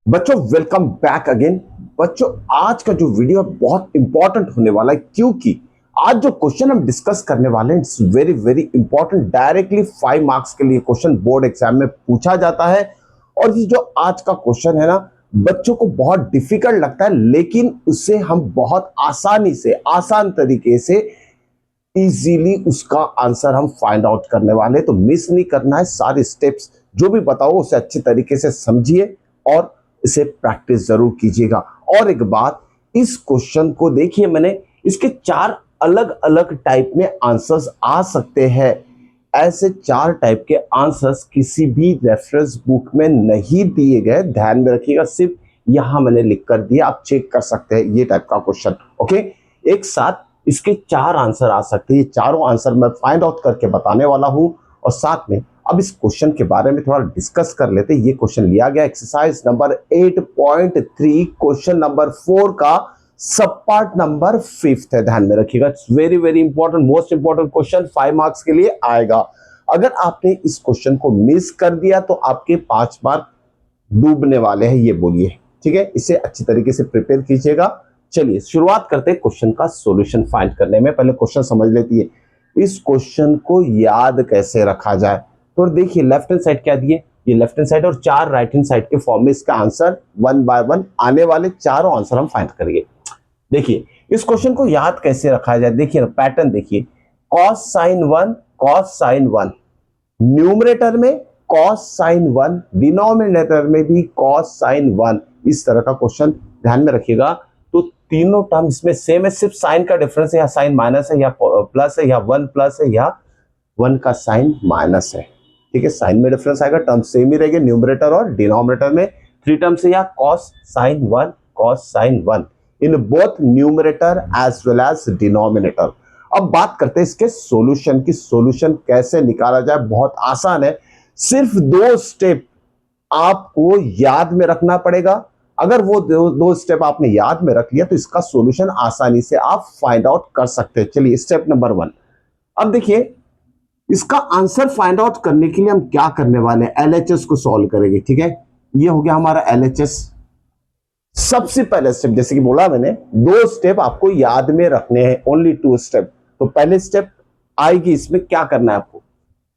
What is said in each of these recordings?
बच्चों welcome back again. बच्चों आज का जो वीडियो है बहुत इंपॉर्टेंट होने वाला है, क्योंकि आज जो क्वेश्चन हम डिस्कस करने वाले हैं it's very very important. Directly 5 marks के लिए क्वेश्चन बोर्ड एग्जाम में पूछा जाता है। और ये जो आज का क्वेश्चन है ना, बच्चों को बहुत डिफिकल्ट लगता है, लेकिन उससे हम बहुत आसानी से, आसान तरीके से इजीली उसका आंसर हम फाइंड आउट करने वाले हैं। तो मिस नहीं करना है, सारे स्टेप्स जो भी बताओ उसे अच्छी तरीके से समझिए और इसे प्रैक्टिस जरूर कीजिएगा। और एक बात, इस क्वेश्चन को देखिए, मैंने इसके 4 अलग अलग टाइप में आंसर्स आ सकते हैं। ऐसे 4 टाइप के आंसर्स किसी भी रेफरेंस बुक में नहीं दिए गए, ध्यान में रखिएगा। सिर्फ यहां मैंने लिख कर दिया, आप चेक कर सकते हैं ये टाइप का क्वेश्चन। ओके, एक साथ इसके 4 आंसर आ सकते हैं। ये चारों आंसर मैं फाइंड आउट करके बताने वाला हूं। और साथ में अब इस क्वेश्चन के बारे में थोड़ा डिस्कस कर लेते हैं। ये क्वेश्चन लिया गया एक्सरसाइज नंबर 8.3 क्वेश्चन नंबर 4 का सब पार्ट नंबर 5 है। ध्यान में रखिएगा, it's very very important, most important question 5 marks के लिए आएगा। अगर आपने इस क्वेश्चन को मिस कर दिया तो आपके 5 मार्क डूबने वाले हैं, ये बोलिए। ठीक है, इसे अच्छी तरीके से प्रिपेयर कीजिएगा। चलिए शुरुआत करते हैं क्वेश्चन का सॉल्यूशन फाइंड करने में। पहले क्वेश्चन समझ लेती है, इस क्वेश्चन को याद कैसे रखा जाए। तो देखिए लेफ्ट हैंड साइड क्या दिए, ये लेफ्ट हैंड साइड और 4 राइट हैंड साइड के फॉर्म में इसका आंसर 1 बाय 1 आने वाले चारों आंसर हम फाइंड करेंगे। देखिए इस क्वेश्चन को याद कैसे रखा जाए, देखिए पैटर्न देखिए, cos sine 1 cos sine 1, numerator में कॉस साइन 1, डिनोमिनेटर में भी कॉस साइन 1, इस तरह का क्वेश्चन ध्यान में रखिएगा। तो तीनों टर्म इसमें सेम है, सिर्फ साइन का डिफरेंस है, या साइन माइनस है या प्लस है, या 1 प्लस है या 1 का साइन माइनस है। ठीक है, साइन में डिफरेंस आएगा, टर्म सेम ही रहेंगे न्यूमरेटर और डिनोमिनेटर में। 3 टर्म्स है, या cos sine 1 cos sine 1 in both numerator as well as denominator. अब बात करते हैं इसके सॉल्यूशन की। सॉल्यूशन कैसे निकाला जाए, बहुत आसान है। सिर्फ 2 स्टेप आपको याद में रखना पड़ेगा। अगर वो दो स्टेप आपने याद में रख लिया तो इसका सॉल्यूशन आसानी से आप फाइंड आउट कर सकते हैं। चलिए स्टेप नंबर 1। अब देखिए इसका आंसर फाइंड आउट करने के लिए हम क्या करने वाले हैं, एलएचएस को सॉल्व करेंगे। ठीक है, ये हो गया हमारा एलएचएस। सबसे पहले स्टेप, जैसे कि बोला मैंने, 2 स्टेप आपको याद में रखने हैं, ओनली 2 स्टेप। तो पहले स्टेप आएगी, इसमें क्या करना है आपको,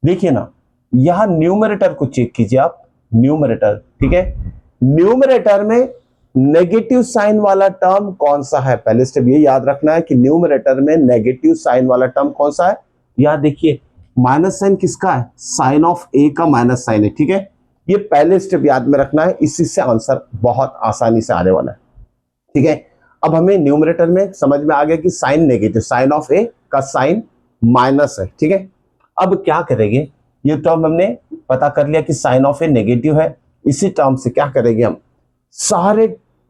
देखिए ना, यहां न्यूमरेटर को चेक कीजिए आप, न्यूमरेटर। ठीक है, न्यूमरेटर में नेगेटिव साइन वाला टर्म कौन सा है, पहले स्टेप ये याद रखना है कि न्यूमरेटर में नेगेटिव साइन वाला टर्म कौन सा है। यहां देखिए माइनस साइन किसका है, साइन ऑफ ए का माइनस साइन है। ठीक है, ये पहले स्टेप याद में रखना है, इसी से आंसर बहुत आसानी से आने वाला है। ठीक है, अब हमें न्यूमरेटर में समझ में आ गया कि साइन नेगेटिव, साइन ऑफ ए का साइन माइनस है। ठीक है, अब क्या करेंगे, ये टर्म हमने पता कर लिया कि साइन ऑफ ए नेगेटिव है। इसी टर्म से क्या करेंगे हम, सारे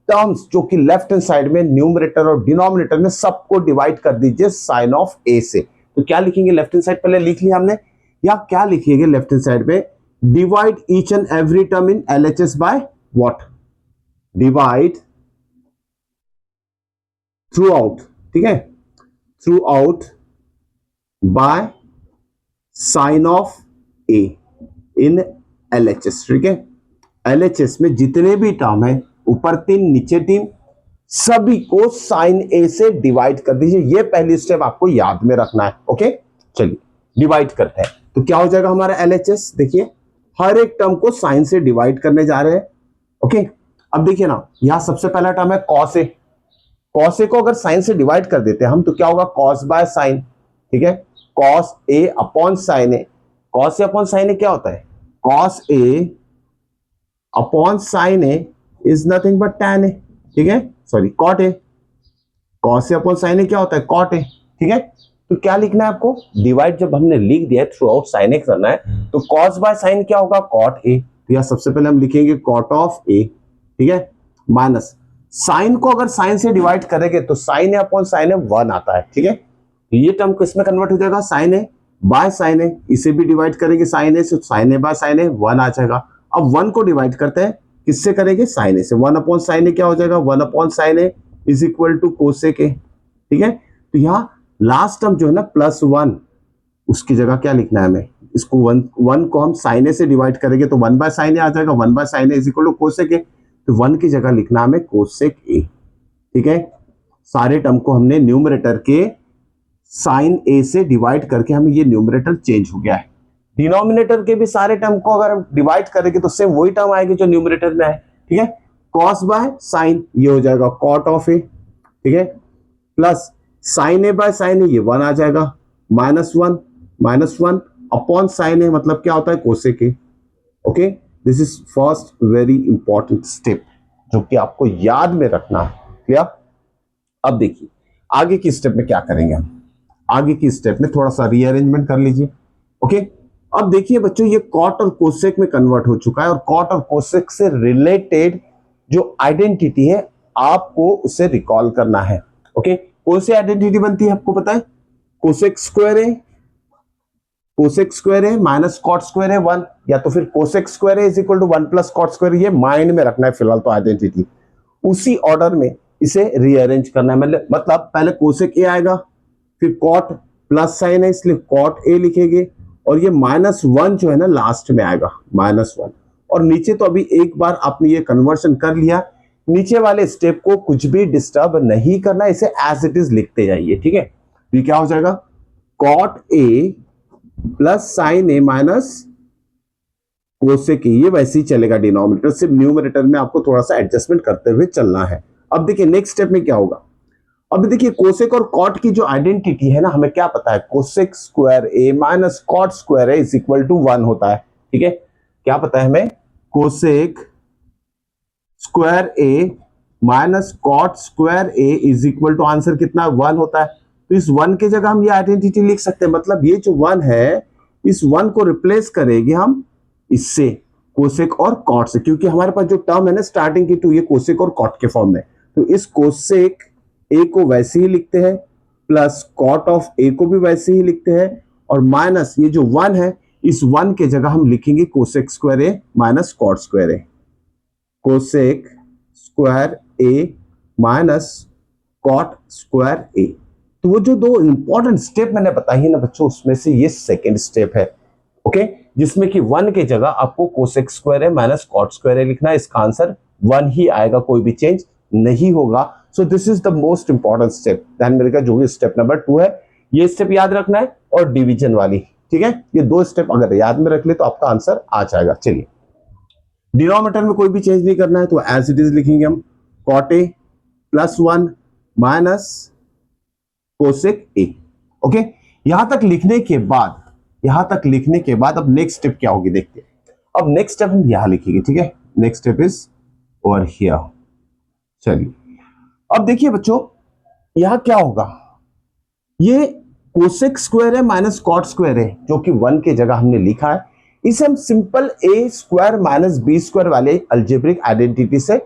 टर्म्स जो कि लेफ्ट हैंड साइड में न्यूमरेटर और डिनोमिनेटर में, सबको डिवाइड कर दीजिए साइन ऑफ ए से। तो क्या लिखेंगे, लेफ्ट हैंड साइड पहले लिख लिया हमने, या क्या लिखिएगा लेफ्ट हैंड साइड पे, divide each and every term in LHS by what, divide through out. ठीक है, through out by sine of A in LHS. ठीक है, एलएचएस में जितने भी टर्म है, ऊपर 3 नीचे 3, सभी को साइन ए से डिवाइड कर दीजिए। ये पहली स्टेप आपको याद में रखना है। ओके, चलिए डिवाइड करते हैं, तो क्या हो जाएगा हमारा एलएचएस, देखिए हर एक टर्म को साइन से डिवाइड करने जा रहे हैं। ओके, अब देखिए ना, यहां सबसे पहला टर्म है कॉस ए। कॉस ए को अगर साइन से डिवाइड कर देते हैं हम, तो क्या होगा, कॉस बाय साइन। ठीक है, cos A upon sine A. Cos A upon sine A क्या होता है, cos A upon sine A is nothing but tan A. ठीक है, sorry cot A. Cos A upon sine A क्या होता है, कॉट ए। ठीक है, तो क्या लिखना है आपको, डिवाइड जब हमने लिख दिया थ्रू आउट साइन ए करना है, तो कॉस बाय साइन क्या होगा, कॉट ए। तो यह सबसे पहले हम लिखेंगे कॉट ऑफ ए। ठीक है, माइनस साइन को अगर साइन से डिवाइड करेंगे तो साइन ए अपॉन साइन ए 1 आता है। ठीक है, तो ये टर्म को इसमें कन्वर्ट हो जाएगा, साइन ए बाय साइन ए। इसे भी डिवाइड करेंगे साइन ए से, साइन ए बाय साइन ए 1 आ जाएगा। अब 1 को डिवाइड करते हैं, किससे करेंगे, साइन ए से। 1 अपॉन साइन ए क्या हो जाएगा, 1 upon sine A is equal to cosec A. ठीक है, तो यहाँ लास्ट टर्म जो है ना +1, उसकी जगह क्या लिखना है हमें, इसको 1 को हम साइन ए से डिवाइड करेंगे तो 1 बाय साइन ए आ जाएगा, 1 by sine A is equal to cosec A. तो 1 की जगह लिखना हमें कोसेक ए, ठीक है। सारे टर्म को हमने न्यूमरेटर के साइन ए से डिवाइड करके हमें ये न्यूमरेटर चेंज हो गया है। डिनोमिनेटर के भी सारे टर्म को अगर हम डिवाइड करेंगे तो सेम वही टर्म आएगी जो न्यूमरेटर में है, ठीक है। कॉस बाय साइन ये हो जाएगा कॉट ऑफ ए, ठीक है, plus sine A by sine A ये 1 आ जाएगा, minus one upon sine A मतलब क्या होता है cosec A. Okay, this is first very important step जो कि आपको याद में रखना है। क्लियर? अब देखिए आगे की स्टेप में क्या करेंगे हम। आगे की स्टेप में थोड़ा सा रीअरेंजमेंट कर लीजिए। ओके, अब देखिए बच्चों ये कॉट और कोसेक में कन्वर्ट हो चुका है और कॉट और कोसेक से रिलेटेड जो आइडेंटिटी है आपको उसे रिकॉल करना है। ओके, कौन सी आइडेंटिटी बनती है आपको पता है? कोसेक स्क्वायर है माइनस कॉट स्क्वायर है 1, या तो फिर कोसेक स्क्वायर है is equal to 1 plus cot square. ये माइंड में रखना है फिलहाल तो आइडेंटिटी, उसी ऑर्डर में इसे रीअरेंज करना है। मतलब पहले कोसेक ए आएगा, फिर कॉट प्लस साइन है इसलिए कॉट ए लिखेंगे, और ये -1 जो है ना लास्ट में आएगा -1। और नीचे तो अभी एक बार आपने ये कन्वर्शन कर लिया, नीचे वाले स्टेप को कुछ भी डिस्टर्ब नहीं करना, इसे एज इट इज लिखते जाइए, ठीक है। ये क्या हो जाएगा? Cot A plus sine A minus cosec A, ये वैसे ही चलेगा डिनोमिनेटर, सिर्फ न्यूमरेटर में आपको थोड़ा सा एडजस्टमेंट करते हुए चलना है। अब देखिए नेक्स्ट स्टेप में क्या होगा। अब देखिए कोसेक और कॉट की जो आइडेंटिटी है ना, हमें क्या पता है? Cosec square A minus cot square A is equal to 1 होता है, ठीक है। क्या पता है हमें? Cosec square A minus cot square A is equal to answer कितना? 1 होता है। तो इस 1 की जगह हम ये आइडेंटिटी लिख सकते हैं, मतलब ये जो 1 है इस 1 को रिप्लेस करेंगे हम इससे, कोसेक और कॉट से, क्योंकि हमारे पास जो टर्म है ना स्टार्टिंग की 2 ये कोसेक और कॉट के फॉर्म में। तो इस कोसेक ए को वैसे ही लिखते हैं, प्लस कॉट ऑफ ए को भी वैसे ही लिखते हैं, और माइनस ये जो 1 है इस 1 के जगह हम लिखेंगे cosec square A minus cot square A, cosec square A minus cot square ए। तो वो जो 2 इंपॉर्टेंट स्टेप मैंने बताई ना बच्चों, उसमें से ये सेकेंड स्टेप है, ओके, जिसमें कि 1 के जगह आपको cosec square A minus cot square ए लिखना है। इसका आंसर 1 ही आएगा, कोई भी चेंज नहीं होगा। So this is the most important step. ध्यान में रखिएगा, जो भी स्टेप नंबर 2 है ये स्टेप याद रखना है, और डिवीजन वाली, ठीक है। ये 2 स्टेप अगर याद में रख ले तो आपका आंसर आ जाएगा। चलिए, डिनोमिनेटर में कोई भी चेंज नहीं करना है, तो एज इट इज लिखेंगे हम cot A plus 1 minus cosec A. Okay, यहां तक लिखने के बाद अब नेक्स्ट स्टेप क्या होगी देखते हैं। अब नेक्स्ट स्टेप हम यहां लिखेंगे, ठीक है। Next step is over here. चलिए, अब देखिए बच्चों यहां क्या होगा। ये कोसेक स्क्वायर है माइनस कॉट स्क्वायर है जो कि 1 की जगह हमने लिखा है, इसे हम सिंपल ए स्क्वायर माइनस बी स्क्वायर वाले अलजेब्रिक आइडेंटिटी से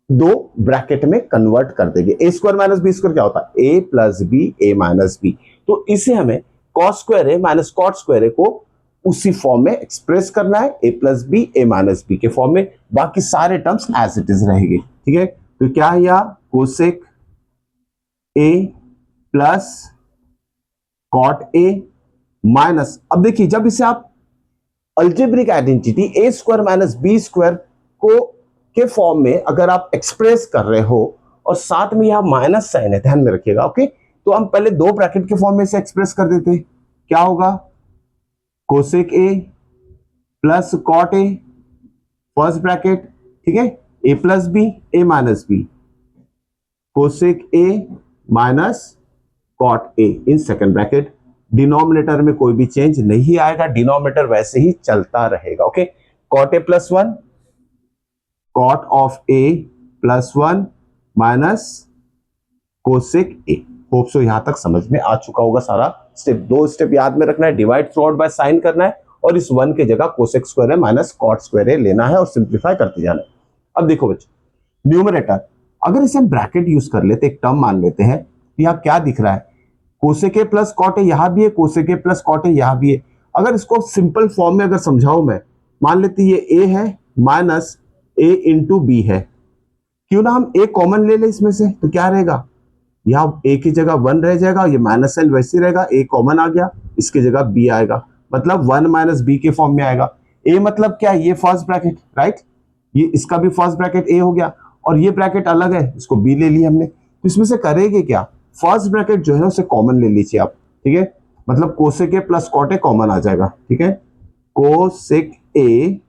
2 ब्रैकेट में कन्वर्ट कर देंगे। ए स्क्वायर माइनस बी स्क्वायर क्या होता है? A plus B, A minus B. तो इसे हमें cos square A minus cot square ए को उसी फॉर्म में एक्सप्रेस करना है, A plus B, A minus B के फॉर्म में। बाकी सारे टर्म्स एज इट इज रहेंगे, ठीक है। तो क्या है यहाँ? Cosec A plus cot A minus, अब देखिए जब इसे आप algebraic identity A square minus B square को के फॉर्म में अगर आप एक्सप्रेस कर रहे हो और साथ में यहां माइनस साइन है, ध्यान में रखिएगा, ओके, तो हम पहले 2 ब्रैकेट के फॉर्म में इसे एक्सप्रेस कर देते हैं। क्या होगा? Cosec A plus cot A first bracket, ठीक है, A plus B, A minus B, cosec A minus cot A in second bracket. Denominator में कोई भी चेंज नहीं आएगा, डिनोमिनेटर वैसे ही चलता रहेगा, okay. Cot A plus 1, cot of A plus 1 minus cosec A. Hope so यहां तक समझ में आ चुका होगा सारा स्टेप। 2 स्टेप याद में रखना है, divide through out by sine करना है, और इस 1 के जगह cosec square A minus cot square ए लेना है और सिंप्लीफाई करते जाना है। अब देखो बच्चों, न्यूमरेटर अगर इसे हम ब्रैकेट यूज कर लेते, एक टर्म मान लेते हैं, तो यहां क्या दिख रहा है? Cosec A plus cot A यहां भी है, cosec A plus cot A यहां भी है। अगर इसको सिंपल फॉर्म में अगर समझाऊं मैं, मान लेते ये ए है माइनस ए इंटू बी है, क्यों ना हम ए कॉमन ले ले इसमें से, तो क्या रहेगा? यहाँ ए की जगह 1 रह जाएगा, ये माइनस साइन वैसे रहेगा, ए कॉमन आ गया, इसकी जगह बी आएगा, मतलब 1 माइनस बी के फॉर्म में आएगा। ए मतलब क्या? ये फर्स्ट ब्रैकेट, राइट, ये इसका भी फर्स्ट ब्रैकेट ए हो गया और ये ब्रैकेट अलग है, इसको बी ले लिया हमने। तो इसमें से करेंगे क्या, फर्स्ट ब्रैकेट जो है ना उसे कॉमन ले लीजिए आप, ठीक है। मतलब cosec A plus cot A common आ जाएगा, ठीक है। Cosec A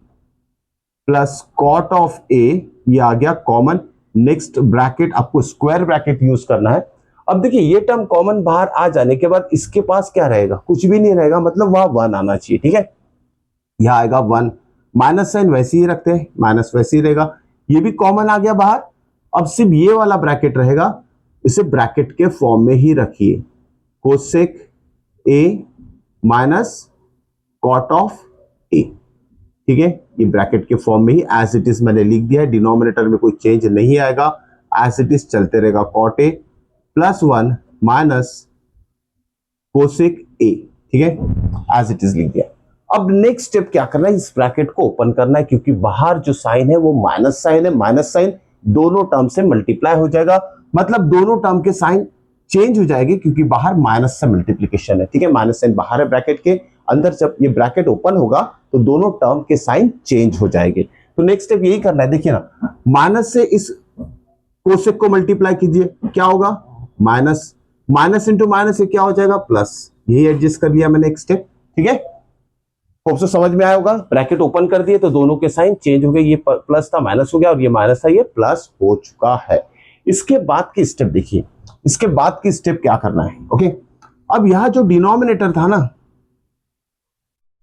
plus cot of A ये आ गया कॉमन। नेक्स्ट ब्रैकेट आपको स्क्वायर ब्रैकेट यूज करना है। अब देखिए ये टर्म कॉमन बाहर आ जाने के बाद इसके पास क्या रहेगा, कुछ भी नहीं रहेगा, मतलब वहां वन आना चाहिए, ठीक है। यह आएगा वन, माइनस साइन वैसे ही रखते हैं, माइनस वैसे ही रहेगा, ये भी कॉमन आ गया बाहर। अब सिर्फ ये वाला ब्रैकेट रहेगा, इसे ब्रैकेट के फॉर्म में ही रखिए, cosec A minus cot of A, ठीक है। ये ब्रैकेट के फॉर्म में ही एज इट इज मैंने लिख दिया है, डिनोमिनेटर में कोई चेंज नहीं आएगा, एज इट इज चलते रहेगा, cot A plus one minus cosec A, ठीक है, एज इट इज लिख दिया। अब नेक्स्ट स्टेप क्या करना है, इस ब्रैकेट को ओपन करना है, क्योंकि बाहर जो साइन है वो माइनस साइन है, माइनस साइन दोनों टर्म से मल्टीप्लाई हो जाएगा, मतलब दोनों टर्म के साइन चेंज हो जाएगी, क्योंकि बाहर माइनस से मल्टीप्लीकेशन है, ठीक है। माइनस साइन बाहर है ब्रैकेट के अंदर, जब ये ब्रैकेट ओपन होगा तो दोनों टर्म के साइन चेंज हो जाएंगे। तो नेक्स्ट स्टेप यही करना है, देखिए ना, माइनस से इस कोसेक को मल्टीप्लाई कीजिए, क्या होगा, माइनस, माइनस इंटू माइनस से क्या हो जाएगा, प्लस, यही एडजस्ट कर लिया मैंने एक स्टेप, ठीक है। होप सो समझ में आया होगा। ब्रैकेट ओपन कर दिए तो दोनों के साइन चेंज हो गए, ये प्लस था माइनस हो गया और ये माइनस था ये प्लस हो चुका है। इसके बाद की स्टेप देखिए, इसके बाद की स्टेप क्या करना है, ओके। अब यहां जो डिनोमिनेटर था ना,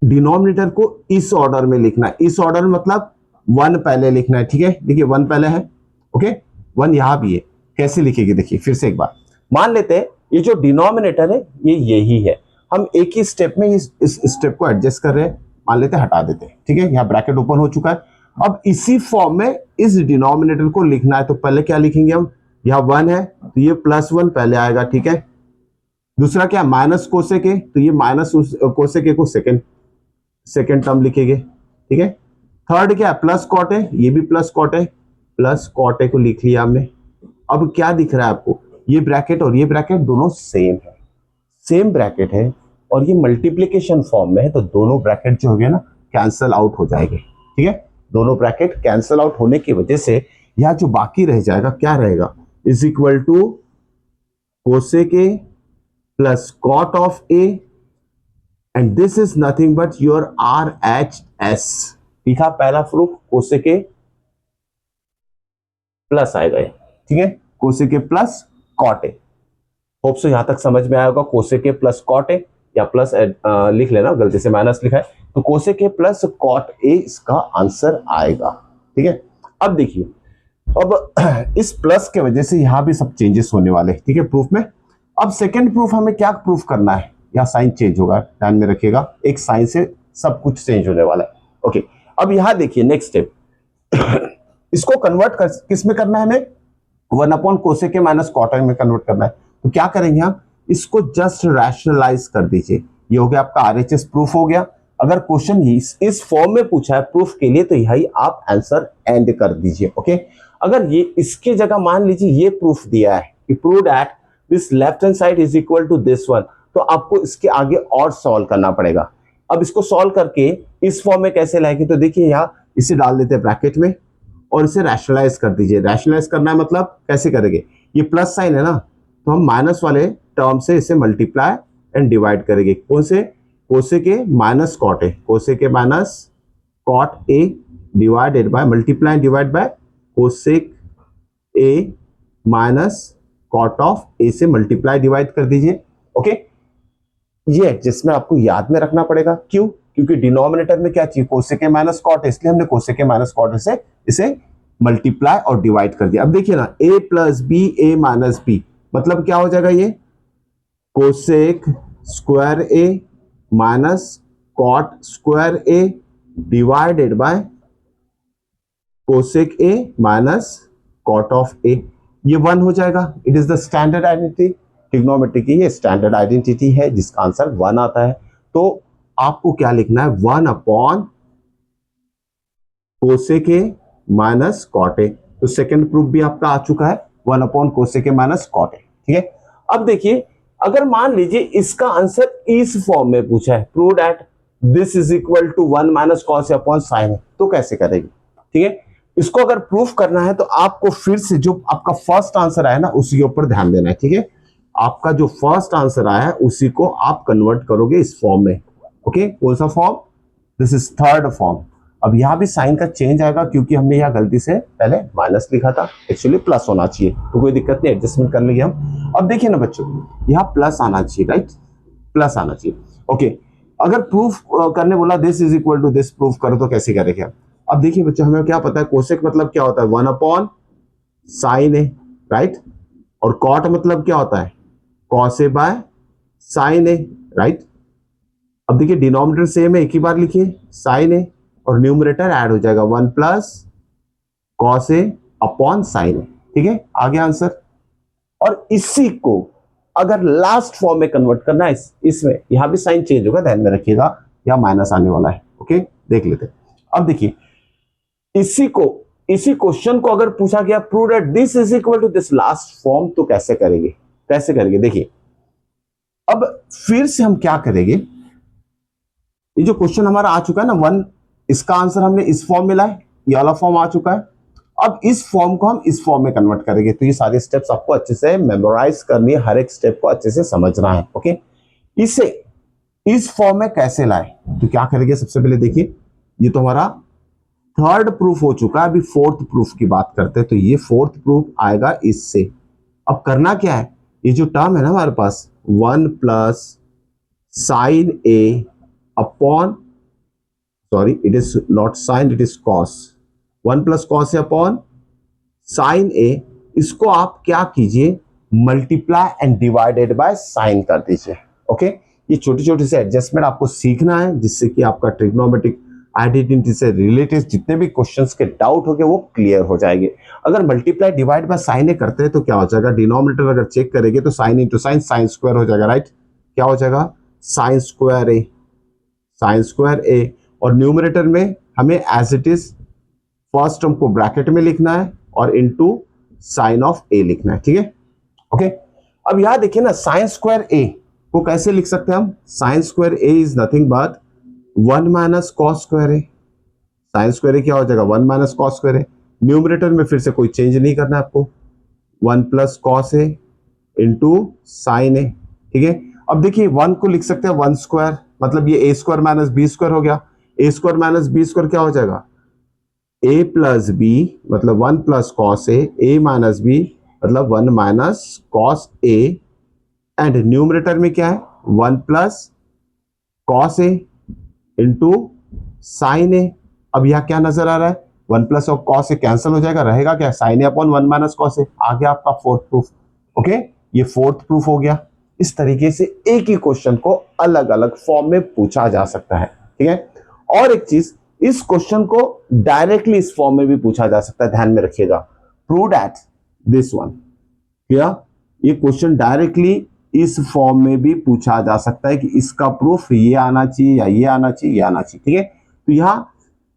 डिनोमिनेटर को इस ऑर्डर में लिखना है, इस ऑर्डर में मतलब वन पहले लिखना है, ठीक है। देखिए वन पहले है, ओके, वन यहां भी है, कैसे लिखेगी देखिए फिर से एक बार। मान लेते हैं ये जो डिनोमिनेटर है ये यही है, हम एक ही स्टेप में इस स्टेप को एडजस्ट कर रहे हैं, मान लेते हैं हटा देते हैं, ठीक है। यहाँ ब्रैकेट ओपन हो चुका है। अब इसी फॉर्म में इस डिनोमिनेटर को लिखना है, तो पहले क्या लिखेंगे हम, यहाँ वन है तो ये प्लस वन पहले आएगा, ठीक है। दूसरा क्या, माइनस कोसेक ए, तो ये माइनस कोसेक ए को सेकेंड टर्म लिखेंगे, ठीक है। थर्ड क्या, प्लस कॉट है, ये भी प्लस कॉट है, प्लस कॉट ए को लिख लिया हमने। अब क्या दिख रहा है आपको, ये ब्रैकेट और ये ब्रैकेट दोनों सेम है, सेम ब्रैकेट है और ये मल्टीप्लिकेशन फॉर्म में है, तो दोनों ब्रैकेट जो हो गया ना कैंसल आउट हो जाएंगे, ठीक है। दोनों ब्रैकेट कैंसल आउट होने की वजह से यह जो बाकी रह जाएगा क्या रहेगा, is equal to cosec A plus cot of A and this is nothing but your RHS। लिखा पहला प्रूफ, कोसेक ए प्लस आएगा, ठीक है, cosec A plus cot A. Hope so यहां तक समझ में आया होगा, cosec A plus cot A, या प्लस लिख लेना, गलती से माइनस लिखा है, तो cosec A plus cot A इसका आंसर आएगा, ठीक है। अब देखिए, अब इस प्लस के वजह से यहां भी सब चेंजेस होने वाले हैं, ठीक है, प्रूफ में। अब सेकेंड प्रूफ हमें क्या प्रूफ करना है, यहाँ साइन चेंज होगा, ध्यान में रखिएगा, एक साइन से सब कुछ चेंज होने वाला है, ओके। अब यहां देखिए नेक्स्ट स्टेप, इसको कन्वर्ट किस में करना है हमें, one upon cosec A minus cot A में कन्वर्ट करना है। तो क्या करेंगे हम, इसको जस्ट रैशनलाइज कर दीजिए, ये हो गया आपका RHS प्रूफ हो गया। अगर क्वेश्चन इस फॉर्म में पूछा है प्रूफ के लिए, तो यही आप आंसर एंड कर दीजिए, ओके। अगर ये इसके जगह मान लीजिए ये प्रूफ दिया है कि prove that this left hand side is equal to this one, तो आपको इसके आगे और सॉल्व करना पड़ेगा। अब इसको सॉल्व करके इस फॉर्म में कैसे लाएंगे, तो देखिए यहाँ इसे डाल देते हैं ब्रैकेट में और इसे रैशनलाइज कर दीजिए। रैशनलाइज करना है मतलब कैसे करेंगे, ये प्लस साइन है ना, तो हम माइनस वाले टर्म से इसे मल्टीप्लाई एंड डिवाइड करेंगे, कौन से, cosec A minus cot A, cosec A minus cot A divided by, multiply divide by cosec A minus cot of A से मल्टीप्लाई डिवाइड कर दीजिए, ओके। ये एडजस्टमेंट आपको याद में रखना पड़ेगा, क्यों, क्योंकि डिनोमिनेटर में क्या चाहिए, कोसेक ए माइनस कॉट, इसलिए हमने कोसेक ए माइनस कॉट से इसे मल्टीप्लाई और डिवाइड कर दिया। अब देखिए ना, a plus B A minus B, मतलब क्या हो जाएगा, ये cosec square A minus cot square A divided by cosec A minus cot of A, ये वन हो जाएगा। It is the standard identity, trigonometry की ये स्टैंडर्ड आइडेंटिटी है जिसका आंसर वन आता है। तो आपको क्या लिखना है, one upon cosec A minus cot A. तो सेकंड प्रूफ भी आपका आ चुका है, one upon cosec A minus cot A, ठीक है। अब देखिए, अगर मान लीजिए इसका आंसर इस फॉर्म में पूछा है, prove that this is equal to one minus cos A upon sine, तो कैसे करेंगे, ठीक है। इसको अगर प्रूफ करना है तो आपको फिर से जो आपका फर्स्ट आंसर आया ना उसी के ऊपर ध्यान देना है, ठीक है। आपका जो फर्स्ट आंसर आया है उसी को आप कन्वर्ट करोगे इस फॉर्म में। ओके, कौन सा form? This is third form. अब यहां भी साइन का चेंज आएगा क्योंकि हमने यहां गलती से पहले माइनस लिखा था, एक्चुअली प्लस होना चाहिए, तो कोई दिक्कत नहीं, एडजस्टमेंट कर लेंगे हम। अब देखिए ना बच्चों, यहां प्लस आना चाहिए, राइट, प्लस आना चाहिए। ओके, अगर प्रूफ करने बोला this is equal to this, proof करो तो कैसे करेंगे? अब देखिए बच्चों, हमें क्या पता है कोसेक मतलब क्या होता है? 1 अपॉन साइन ए, राइट। और कॉट मतलब क्या होता है? Cos A by sine A, right. अब देखिए डिनोमिनेटर सेम है, एक ही बार लिखिए साइन ए, और न्यूमरेटर ऐड हो जाएगा 1 plus cos A upon sine ए, ठीक है, आ गया आंसर। और इसी को अगर लास्ट फॉर्म में कन्वर्ट करना है, इसमें यहां भी साइन चेंज होगा, ध्यान में रखिएगा, यहां माइनस आने वाला है। ओके, देख लेते हैं। अब देखिए इसी क्वेश्चन को अगर पूछा गया prove that this is equal to this last form, तो कैसे करेंगे? कैसे करेंगे देखिए। अब फिर से हम क्या करेंगे, ये जो क्वेश्चन हमारा आ चुका है ना 1, इसका आंसर हमने इस फॉर्म में लाए, ये वाला फॉर्म आ चुका है। अब इस फॉर्म को हम इस फॉर्म में कन्वर्ट करेंगे, तो ये सारे स्टेप्स आपको अच्छे से मेमोराइज करनी है, हर एक स्टेप को अच्छे से समझना है। ओके, इसे इस फॉर्म में कैसे लाए, तो क्या करेंगे? सबसे पहले देखिए, ये तो हमारा थर्ड प्रूफ हो चुका है, अभी फोर्थ प्रूफ की बात करते हैं। तो ये फोर्थ प्रूफ आएगा इससे। अब करना क्या है, ये जो टर्म है ना हमारे पास 1 plus sine A upon, sorry it is not sine, it is cos, 1 plus cos A upon sine A, इसको आप क्या कीजिए, multiply and divided by sine कर दीजिए। ओके, ये छोटे छोटे से एडजस्टमेंट आपको सीखना है, जिससे कि आपका ट्रिग्नोमेट्रिक आइडेंटिटी से रिलेटेड जितने भी क्वेश्चंस के डाउट हो गए वो क्लियर हो जाएंगे। अगर मल्टीप्लाई डिवाइड बाय साइन ए करते हैं तो क्या हो जाएगा, डिनोमिनेटर अगर चेक करेंगे तो sine into sine, sine square हो जाएगा, राइट। क्या हो जाएगा? Sine square A, sine square A. और न्यूमरेटर में हमें as it is first term को ब्रैकेट में लिखना है और इनटू साइन ऑफ ए लिखना है, ठीक है। ओके, अब यहां देखिए ना, साइन स्क्वायर ए को कैसे लिख सकते हैं हम? Sine square A is nothing but 1 minus cos square A. Sine square A क्या हो जाएगा? 1 minus cos square A. Numerator में फिर से कोई चेंज नहीं करना है आपको, 1 प्लस कॉस ए इंटू साइन ए, ठीक है। अब देखिए 1 को लिख सकते हैं 1 स्क्वायर, मतलब ये ए स्क्वायर माइनस बी स्क्वायर हो गया। ए स्क्वायर माइनस बी स्क्वायर क्या हो जाएगा? ए प्लस बी, मतलब 1 प्लस कॉस ए माइनस बी मतलब 1 minus cos A, and numerator में क्या है? 1 प्लस कॉस ए इंटू साइन ए। अब यह क्या नजर आ रहा है? 1 प्लस और कॉस ए कैंसिल हो जाएगा, रहेगा क्या? Sign A upon 1 minus cos ए। आ गया आपका फोर्थ प्रूफ। ओके, ये फोर्थ प्रूफ हो गया। इस तरीके से एक ही क्वेश्चन को अलग अलग फॉर्म में पूछा जा सकता है, ठीक है। और एक चीज, इस क्वेश्चन को डायरेक्टली इस फॉर्म में भी पूछा जा सकता है, ध्यान में रखिएगा। प्रूव दैट दिस वन, क्या ये क्वेश्चन डायरेक्टली इस फॉर्म में भी पूछा जा सकता है कि इसका प्रूफ ये आना चाहिए या ये आना चाहिए, ये आना चाहिए, ठीक है। तो यहां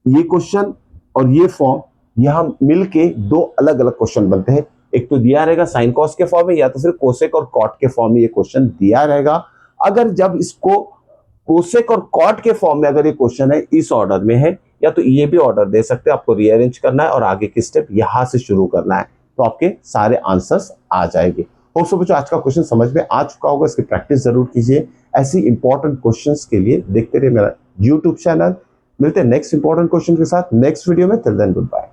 ये क्वेश्चन और ये फॉर्म यहां मिलके दो अलग अलग क्वेश्चन बनते हैं। एक तो दिया रहेगा साइन कॉस के फॉर्म में, या तो फिर कोसेक और कॉट के फॉर्म में ये क्वेश्चन दिया रहेगा। अगर जब इसको कोसेक और कॉट के फॉर्म में अगर ये क्वेश्चन है इस ऑर्डर में है, या तो ये भी ऑर्डर दे सकते हैं, आपको रीअरेंज करना है और आगे की स्टेप यहां से शुरू करना है, तो आपके सारे आंसर्स आ जाएंगे। होप सो बच्चों आज का क्वेश्चन समझ में आ चुका होगा, इसकी प्रैक्टिस जरूर कीजिए। ऐसी इंपॉर्टेंट क्वेश्चंस के लिए देखते रहिए मेरा यूट्यूब चैनल। मिलते हैं नेक्स्ट इंपॉर्टेंट क्वेश्चन के साथ नेक्स्ट वीडियो में। Till then good bye.